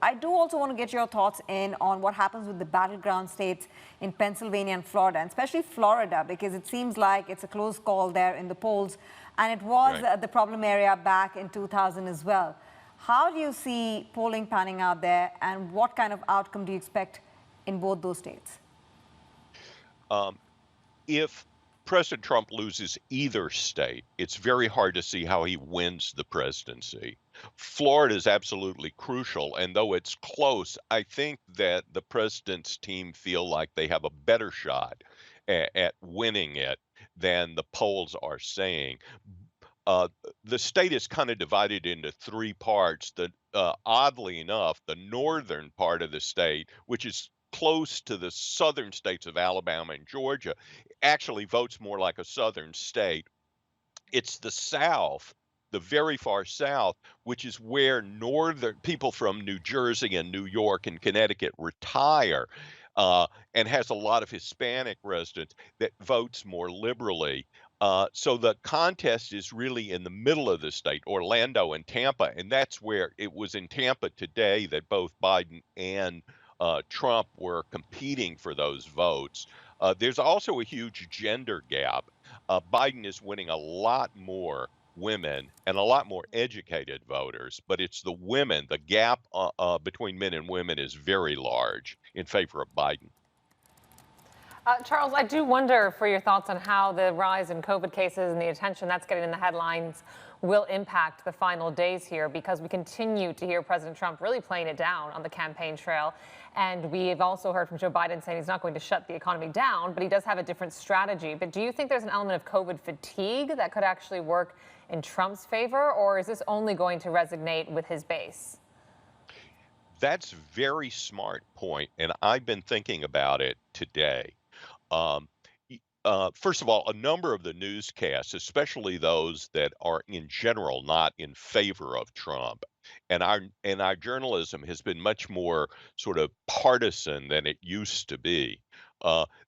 I do also want to get your thoughts in on what happens with the battleground states in Pennsylvania and Florida, and especially Florida, because it seems like it's a close call there in the polls, and it was the problem area back in 2000 as well. How do you see polling panning out there, and what kind of outcome do you expect in both those states? If President Trump loses either state, it's very hard to see how he wins the presidency. Florida is absolutely crucial, and though it's close, I think that the president's team feel like they have a better shot at winning it than the polls are saying. Uh, the state is kind of divided into three parts. Oddly enough, the northern part of the state, which is close to the southern states of Alabama and Georgia, actually votes more like a southern state. It's the South, the very far South, which is where northern people from New Jersey and New York and Connecticut retire, and has a lot of Hispanic residents that votes more liberally. So the contest is really in the middle of the state, Orlando and Tampa, and that's where it was in Tampa today that both Biden and Trump were competing for those votes. There's also a huge gender gap. Biden is winning a lot more women and a lot more educated voters, but it's the women. The gap between men and women is very large in favor of Biden. Charles, I do wonder for your thoughts on how the rise in COVID cases and the attention that's getting in the headlines will impact the final days here, because we continue to hear President Trump really playing it down on the campaign trail. And we have also heard from Joe Biden saying he's not going to shut the economy down, but he does have a different strategy. But do you think there's an element of COVID fatigue that could actually work in Trump's favor, or is this only going to resonate with his base? That's a very smart point, and I've been thinking about it today. Um, First of all, a number of the newscasts, especially those that are in general not in favor of Trump, and our journalism has been much more sort of partisan than it used to be.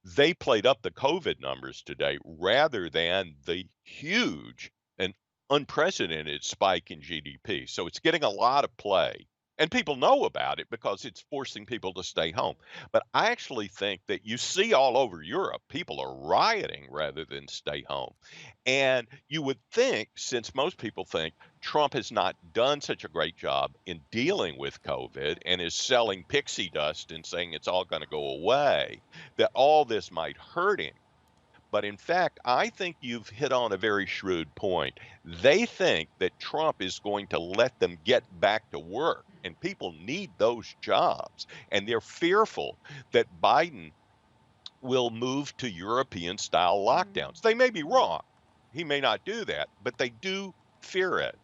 They played up the COVID numbers today rather than the huge and unprecedented spike in GDP. So it's getting a lot of play. And people know about it because it's forcing people to stay home. But I actually think that you see all over Europe, people are rioting rather than stay home. And you would think, since most people think Trump has not done such a great job in dealing with COVID and is selling pixie dust and saying it's all going to go away, that all this might hurt him. But in fact, I think you've hit on a very shrewd point. They think that Trump is going to let them get back to work, and people need those jobs. And they're fearful that Biden will move to European style lockdowns. They may be wrong. He may not do that, but they do fear it.